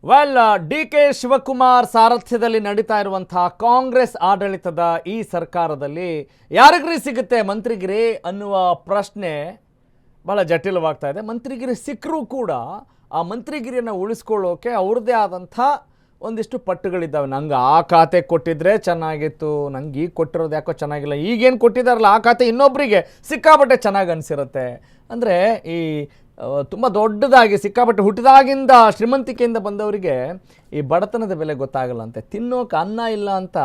Well D K Shivakumar ಸಾರಥ್ಯದಲ್ಲಿ ನಡೀತಾ ಇರುವಂತಹ ಕಾಂಗ್ರೆಸ್ ಆಡಳಿತದ ಈ ಸರ್ಕಾರದಲ್ಲಿ ಯಾರಿಗ್ರಿ ಸಿಗುತ್ತೆ ಮಂತ್ರಿಗಿರಿ ಅನ್ನುವ ಪ್ರಶ್ನೆ ಬಹಳ ಜಟಿಲವಾಗ್ತಾ ಇದೆ. ಮಂತ್ರಿಗಿರಿ ಸಿಕ್ಕರೂ ಕೂಡ ಆ ಮಂತ್ರಿಗಿರಿಯನ್ನು ಉಳಿಸ್ಕೊಳ್ಳೋಕೆ ಅವ್ರದ್ದೇ ಆದಂಥ ಒಂದಿಷ್ಟು ಪಟ್ಟುಗಳಿದ್ದಾವೆ. ನಂಗೆ ಆ ಖಾತೆ ಕೊಟ್ಟಿದ್ರೆ ಚೆನ್ನಾಗಿತ್ತು, ನಂಗೆ ಈಗ ಕೊಟ್ಟಿರೋದು ಯಾಕೋ ಚೆನ್ನಾಗಿಲ್ಲ, ಈಗೇನು ಕೊಟ್ಟಿದ್ದಾರಲ್ಲ ಆ ಖಾತೆ ಇನ್ನೊಬ್ಬರಿಗೆ ಸಿಕ್ಕಾಪಟ್ಟೆ ಚೆನ್ನಾಗಿ ಅನಿಸಿರುತ್ತೆ. ಅಂದರೆ ಈ ತುಂಬ ದೊಡ್ಡದಾಗಿ ಸಿಕ್ಕಾಪಟ್ಟೆ ಹುಟ್ಟಿದಾಗಿಂದ ಶ್ರೀಮಂತಿಕೆಯಿಂದ ಬಂದವರಿಗೆ ಈ ಬಡತನದ ಬೆಲೆ ಗೊತ್ತಾಗಲ್ಲಂತೆ. ತಿನ್ನೋಕೆ ಅನ್ನ ಇಲ್ಲ ಅಂತ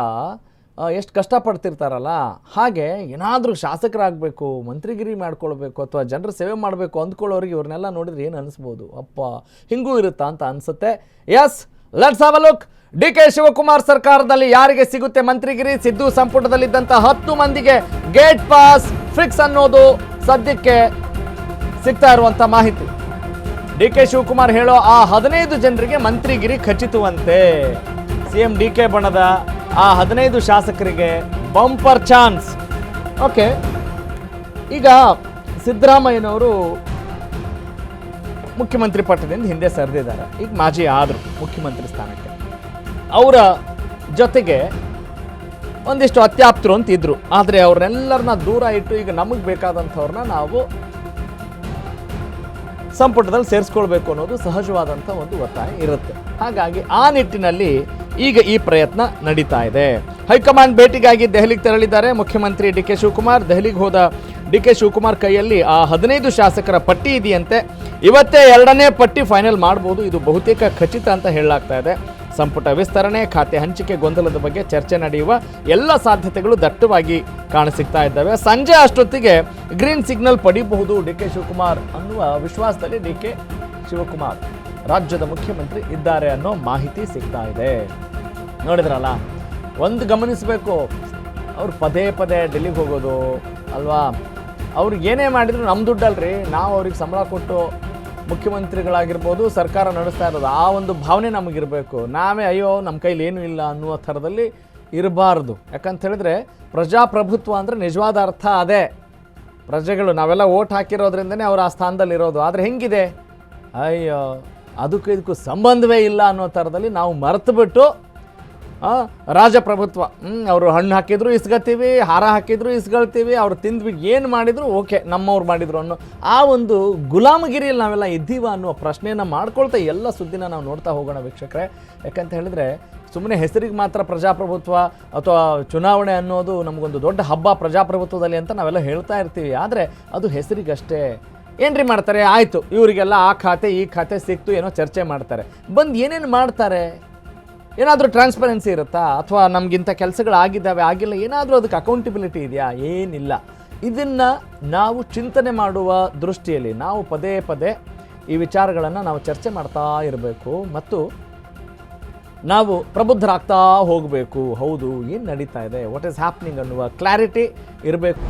ಎಷ್ಟು ಕಷ್ಟಪಡ್ತಿರ್ತಾರಲ್ಲ, ಹಾಗೆ ಏನಾದರೂ ಶಾಸಕರಾಗಬೇಕು, ಮಂತ್ರಿಗಿರಿ ಮಾಡ್ಕೊಳ್ಬೇಕು ಅಥವಾ ಜನರ ಸೇವೆ ಮಾಡಬೇಕು ಅಂದ್ಕೊಳ್ಳೋರಿಗೆ ಇವ್ರನ್ನೆಲ್ಲ ನೋಡಿದ್ರೆ ಏನು ಅನಿಸ್ಬೋದು, ಅಪ್ಪ ಹಿಂಗೂ ಇರುತ್ತಾ ಅಂತ ಅನಿಸುತ್ತೆ. Yes, let's have a look. D K Shivakumar ಸರ್ಕಾರದಲ್ಲಿ ಯಾರಿಗೆ ಸಿಗುತ್ತೆ ಮಂತ್ರಿಗಿರಿ? ಸಿದ್ದು ಸಂಪುಟದಲ್ಲಿದ್ದಂಥ 10 ಮಂದಿಗೆ ಗೇಟ್ ಪಾಸ್ ಫಿಕ್ಸ್ ಅನ್ನೋದು ಸದ್ಯಕ್ಕೆ ಸಿಗ್ತಾ ಇರುವಂಥ ಮಾಹಿತಿ. ಡಿ ಕೆ ಶಿವಕುಮಾರ್ ಹೇಳೋ ಆ 15 ಜನರಿಗೆ ಮಂತ್ರಿಗಿರಿ ಖಚಿತವಂತೆ. ಸಿಎಂ ಡಿ ಕೆ ಬಣದ ಆ 15 ಶಾಸಕರಿಗೆ ಬಂಪರ್ ಚಾನ್ಸ್. ಓಕೆ, ಈಗ ಸಿದ್ದರಾಮಯ್ಯನವರು ಮುಖ್ಯಮಂತ್ರಿ ಪಟ್ಟದಿಂದ ಹಿಂದೆ ಸರಿದಿದ್ದಾರೆ. ಈಗ ಮಾಜಿ ಆದರು ಮುಖ್ಯಮಂತ್ರಿ ಸ್ಥಾನಕ್ಕೆ. ಅವರ ಜೊತೆಗೆ ಒಂದಿಷ್ಟು ಅತ್ಯಾಪ್ತರು ಅಂತ ಇದ್ರು. ಆದರೆ ಅವ್ರನ್ನೆಲ್ಲರನ್ನ ದೂರ ಇಟ್ಟು ಈಗ ನಮಗೆ ಬೇಕಾದಂಥವ್ರನ್ನ ನಾವು ಸಂಪುಟದಲ್ಲಿ ಸೇರಿಸ್ಕೊಳ್ಬೇಕು ಅನ್ನೋದು ಸಹಜವಾದಂಥ ಒಂದು ಒತ್ತಾಯ ಇರುತ್ತೆ. ಹಾಗಾಗಿ ಆ ನಿಟ್ಟಿನಲ್ಲಿ ಈಗ ಈ ಪ್ರಯತ್ನ ನಡೀತಾ ಇದೆ. ಹೈಕಮಾಂಡ್ ಭೇಟಿಗಾಗಿ ದೆಹಲಿಗೆ ತೆರಳಿದ್ದಾರೆ ಮುಖ್ಯಮಂತ್ರಿ ಡಿ ಕೆ ಶಿವಕುಮಾರ್. ದೆಹಲಿಗೆ ಹೋದ ಡಿ ಕೆ ಶಿವಕುಮಾರ್ ಕೈಯಲ್ಲಿ ಆ 15 ಶಾಸಕರ ಪಟ್ಟಿ ಇದೆಯಂತೆ. ಇವತ್ತೇ 2ನೇ ಪಟ್ಟಿ ಫೈನಲ್ ಮಾಡ್ಬೋದು, ಇದು ಬಹುತೇಕ ಖಚಿತ ಅಂತ ಹೇಳಲಾಗ್ತಾ ಇದೆ. ಸಂಪುಟ ವಿಸ್ತರಣೆ, ಖಾತೆ ಹಂಚಿಕೆ ಗೊಂದಲದ ಬಗ್ಗೆ ಚರ್ಚೆ ನಡೆಯುವ ಎಲ್ಲ ಸಾಧ್ಯತೆಗಳು ದಟ್ಟವಾಗಿ ಕಾಣಸಿಗ್ತಾ ಇದ್ದಾವೆ. ಸಂಜೆ ಅಷ್ಟೊತ್ತಿಗೆ ಗ್ರೀನ್ ಸಿಗ್ನಲ್ ಪಡಿಬಹುದು ಡಿ ಕೆ ಶಿವಕುಮಾರ್ ಅನ್ನುವ ವಿಶ್ವಾಸದಲ್ಲಿ ಡಿ ಕೆ ಶಿವಕುಮಾರ್ ರಾಜ್ಯದ ಮುಖ್ಯಮಂತ್ರಿ ಇದ್ದಾರೆ ಅನ್ನೋ ಮಾಹಿತಿ ಸಿಗ್ತಾ ಇದೆ. ನೋಡಿದ್ರಲ್ಲ, ಒಂದು ಗಮನಿಸಬೇಕು, ಅವ್ರು ಪದೇ ಪದೇ ಡೆಲ್ಲಿಗೆ ಹೋಗೋದು ಅಲ್ವಾ, ಅವ್ರಿಗೆ ಏನೇ ಮಾಡಿದ್ರು ನಮ್ಮ ದುಡ್ಡಲ್ರಿ, ನಾವು ಅವ್ರಿಗೆ ಸಂಬಳ ಕೊಟ್ಟು ಮುಖ್ಯಮಂತ್ರಿಗಳಾಗಿರ್ಬೋದು, ಸರ್ಕಾರ ನಡೆಸ್ತಾ ಇರೋದು, ಆ ಒಂದು ಭಾವನೆ ನಮಗಿರಬೇಕು. ನಾವೇ ಅಯ್ಯೋ ನಮ್ಮ ಕೈಲಿ ಏನೂ ಇಲ್ಲ ಅನ್ನುವ ಥರದಲ್ಲಿ ಇರಬಾರ್ದು. ಯಾಕಂತ ಹೇಳಿದ್ರೆ ಪ್ರಜಾಪ್ರಭುತ್ವ ಅಂದರೆ ನಿಜವಾದ ಅರ್ಥ ಅದೇ. ಪ್ರಜೆಗಳು ನಾವೆಲ್ಲ ಓಟ್ ಹಾಕಿರೋದ್ರಿಂದನೇ ಅವರು ಆ ಸ್ಥಾನದಲ್ಲಿರೋದು. ಆದರೆ ಹೆಂಗಿದೆ, ಅಯ್ಯೋ ಅದಕ್ಕೂ ಇದಕ್ಕೂ ಸಂಬಂಧವೇ ಇಲ್ಲ ಅನ್ನೋ ಥರದಲ್ಲಿ ನಾವು ಮರೆತುಬಿಟ್ಟು ರಾಜಪ್ರಭುತ್ವ, ಅವರು ಹಣ್ಣು ಹಾಕಿದ್ರು ಇಸ್ಕೊತೀವಿ, ಹಾರ ಹಾಕಿದ್ರು ಇಸ್ಕೊಳ್ತೀವಿ, ಅವ್ರು ತಿಂದ್ವಿ, ಏನು ಮಾಡಿದ್ರು ಓಕೆ ನಮ್ಮವ್ರು ಮಾಡಿದ್ರು ಅನ್ನೋ ಆ ಒಂದು ಗುಲಾಮಗಿರಿಯಲ್ಲಿ ನಾವೆಲ್ಲ ಇದ್ದೀವ ಅನ್ನುವ ಪ್ರಶ್ನೆಯನ್ನು ಮಾಡ್ಕೊಳ್ತಾ ಎಲ್ಲ ಸುದ್ದಿನ ನಾವು ನೋಡ್ತಾ ಹೋಗೋಣ ವೀಕ್ಷಕರೇ. ಯಾಕಂತ ಹೇಳಿದ್ರೆ ಸುಮ್ಮನೆ ಹೆಸರಿಗೆ ಮಾತ್ರ ಪ್ರಜಾಪ್ರಭುತ್ವ ಅಥವಾ ಚುನಾವಣೆ ಅನ್ನೋದು ನಮಗೊಂದು ದೊಡ್ಡ ಹಬ್ಬ ಪ್ರಜಾಪ್ರಭುತ್ವದಲ್ಲಿ ಅಂತ ನಾವೆಲ್ಲ ಹೇಳ್ತಾ ಇರ್ತೀವಿ. ಆದರೆ ಅದು ಹೆಸರಿಗಷ್ಟೇ. ಏನ್ರಿ ಮಾಡ್ತಾರೆ, ಆಯಿತು ಇವರಿಗೆಲ್ಲ ಆ ಖಾತೆ ಈ ಖಾತೆ ಸಿಕ್ತು ಏನೋ ಚರ್ಚೆ ಮಾಡ್ತಾರೆ, ಬಂದು ಏನೇನು ಮಾಡ್ತಾರೆ? ಏನಾದರೂ ಟ್ರಾನ್ಸ್ಪರೆನ್ಸಿ ಇರುತ್ತಾ? ಅಥವಾ ನಮಗಿಂತ ಕೆಲಸಗಳಾಗಿದ್ದಾವೆ ಆಗಿಲ್ಲ, ಏನಾದರೂ ಅದಕ್ಕೆ ಅಕೌಂಟಬಿಲಿಟಿ ಇದೆಯಾ? ಏನಿಲ್ಲ. ಇದನ್ನು ನಾವು ಚಿಂತನೆ ಮಾಡುವ ದೃಷ್ಟಿಯಲ್ಲಿ ನಾವು ಪದೇ ಪದೇ ಈ ವಿಚಾರಗಳನ್ನು ನಾವು ಚರ್ಚೆ ಮಾಡ್ತಾ ಇರಬೇಕು ಮತ್ತು ನಾವು ಪ್ರಬುದ್ಧರಾಗ್ತಾ ಹೋಗಬೇಕು. ಹೌದು, ಏನು ನಡೀತಾ ಇದೆ, ವಾಟ್ ಈಸ್ ಹ್ಯಾಪ್ನಿಂಗ್ ಅನ್ನುವ ಕ್ಲಾರಿಟಿ ಇರಬೇಕು.